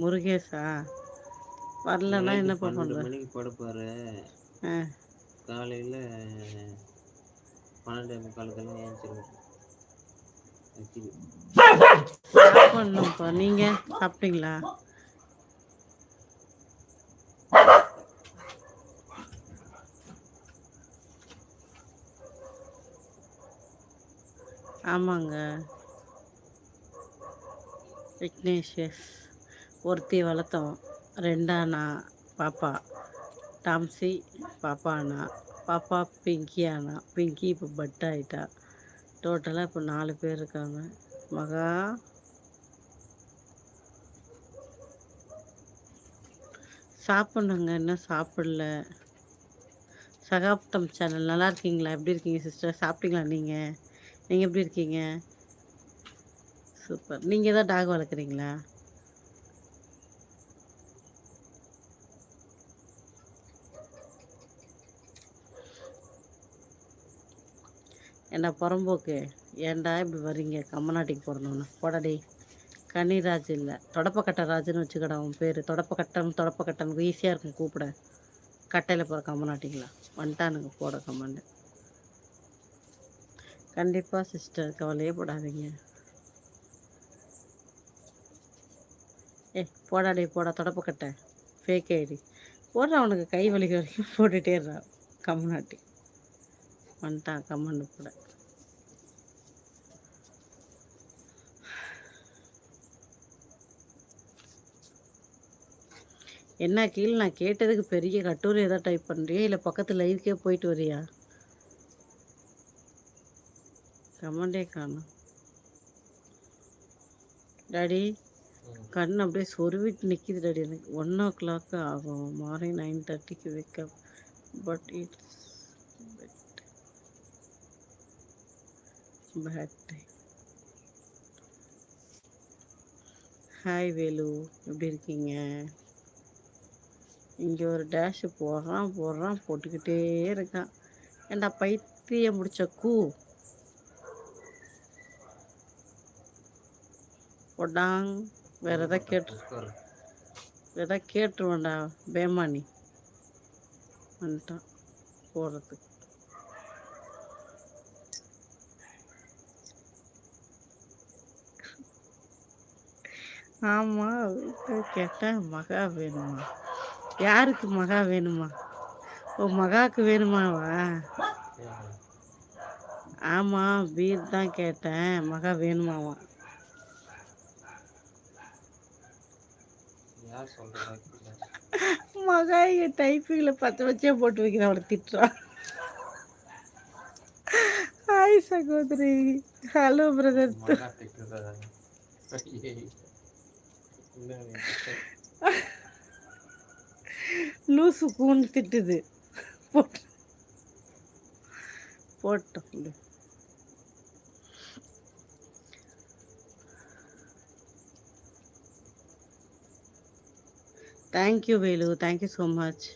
முருகேஷா? வரலன்னா நைட்டு என்னப்பா 12 பண்ற? மணிக்கு படுப்பாரு. காலையில் 12:45 ஏஞ்சிருவாரு. சாப்பிடணும்ப்பா. நீங்க சாப்பிட்டீங்களா? ஆமாங்க. விக்னேஷஸ் ஒருத்தி வளர்த்தோம். 2 அண்ணா பாப்பா. டாம்சி பாப்பா அண்ணா. பாப்பா பிங்கி அண்ணா. பிங்கி இப்போ பட் ஆகிட்டா. டோட்டலாக இப்போ 4 பேர் இருக்காங்க. மகா சாப்பிட்ணுங்க, இன்னும் சாப்பிடல. சகாப்தம் சேனல் நல்லா இருக்கீங்களா? எப்படி இருக்கீங்க சிஸ்டர்? சாப்பிட்டீங்களா நீங்கள்? நீங்கள் எப்படி இருக்கீங்க? சூப்பர். நீங்கள் தான் டாக் வளர்க்குறீங்களா? ஏண்டா புறம்போக்கு, ஏன்டா இப்படி வர்றீங்க? கம்மநாட்டிக்கு பிறந்தோன்னு போடாடி. கன்னிராஜ் இல்லை, தொடப்பக்கட்டை ராஜுன்னு வச்சுக்கடா உன் பேர். தொடப்பக்கட்டன் ஈஸியாக இருக்கும் கூப்பிட. கட்டையில் போகிற கம்மநாட்டிங்களா வந்துட்டானுங்க போட கம்மண்டு. கண்டிப்பாக சிஸ்டர், கவலையே போடாதீங்க. போடாடே போடா தொடப்பக்கட்டை. ஃபேக் ஐடி போடுற. அவனுக்கு கை வலிக்க வரைக்கும் போட்டுகிட்டே இருறான் கம்மநாட்டி. வந்துட்டான் கம்மண்டு போட. என்ன கீழே நான் கேட்டதுக்கு பெரிய கட்டுரை ஏதாவது டைப் பண்ணுறியா, இல்லை பக்கத்து லைவுக்கே போயிட்டு வரியா? கமெண்டே காணும் டாடி. கண் அப்படியே சொருவிட்டு நிற்கிது டாடி. எனக்கு 1 o'clock ஆகும். Morning 9:30 wake up. But it's bad time. Hi Velu, எப்படி இருக்கீங்க? இங்கே ஒரு டேஷு போடுறான் போட்டுக்கிட்டே இருக்கான். ஏண்டா பைத்திய முடிச்ச கூ போடாங். வேறு எதாவது கேட்டுருவேண்டா பேமானி. வந்துட்டான் போடுறதுக்கு. ஆமாம், கேட்டேன் மகா வேணுமா? யாருக்கு மகா வேணுமா? ஓ, மகாவுக்கு வேணுமாவா? ஆமாம், வீர் தான் கேட்டேன். மகா வேணுமாவா? மகா இங்கே டைப்பிங்கில் 10 வச்சே போட்டு வைக்கிறேன். அவளை திட்டுறான். ஹாய் சகோதரி. Hello brother. லூசு கூன்னு திட்டுது. போட்டோம். Thank you Velu, thank you so much.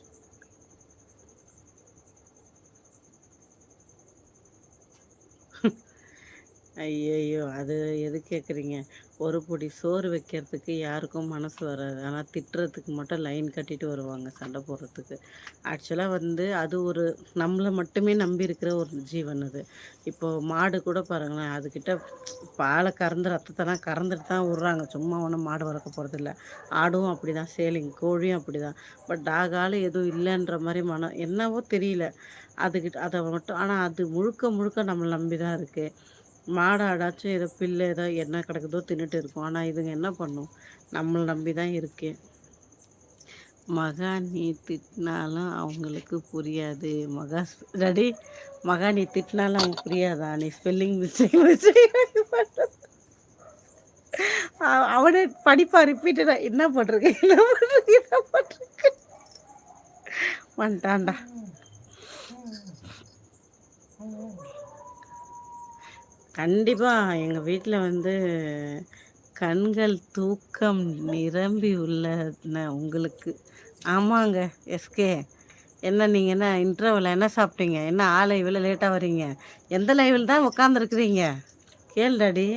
ஐயையோ, அது எது கேட்குறீங்க? ஒரு பொடி சோறு வைக்கிறதுக்கு யாருக்கும் மனசு வராது. ஆனால் திட்டுறதுக்கு மட்டும் லைன் கட்டிட்டு வருவாங்க சண்டை போடுறதுக்கு. ஆக்சுவலாக வந்து அது ஒரு நம்மளை மட்டுமே நம்பி இருக்கிற ஒரு ஜீவன் அது. இப்போது மாடு கூட பாருங்களேன், அதுக்கிட்ட பாலை கறந்து ரத்தத்தெல்லாம் கறந்துட்டு தான் விட்றாங்க. சும்மா ஒன்றும் மாடு வளர்க்க போகிறதில்ல. ஆடும் அப்படி தான், சேலிங் கோழியும் அப்படி தான். பட் டாகால் எதுவும் இல்லைன்ற மாதிரி என்னவோ தெரியல அதுக்கிட்ட அதை மட்டும். ஆனால் அது முழுக்க முழுக்க நம்மளை நம்பி தான் இருக்குது. மாடாடாச்சும் ஏதோ பில்லு ஏதோ என்ன கிடக்குதோ தின்னுட்டு இருக்கும். ஆனால் இதுங்க என்ன பண்ணும்? நம்மளை நம்பி தான் இருக்கு. மகா நீ திட்டினாலும் அவங்களுக்கு புரியாது. ரெடி. மகா நீ திட்டினாலும் அவங்க புரியாதா? நீ ஸ்பெல்லிங் மிஸ்டேக் அவனே படிப்பா ரிப்பீட்டடா. என்ன பண்ணுறேன் வந்துட்டான்டா. கண்டிப்பாக எங்கள் வீட்டில் வந்து கண்கள் தூக்கம் நிரம்பி உள்ளன உங்களுக்கு. ஆமாங்க எஸ்கே. என்ன நீங்கள் என்ன இன்டர்வல் என்ன சாப்பிட்டீங்க? என்ன லைவில் லேட்டாக வரீங்க? எந்த லைவில் தான் உட்காந்துருக்குறீங்க? கேள் டாடி.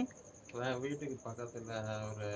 வீட்டுக்கு பக்கத்தில் ஒரு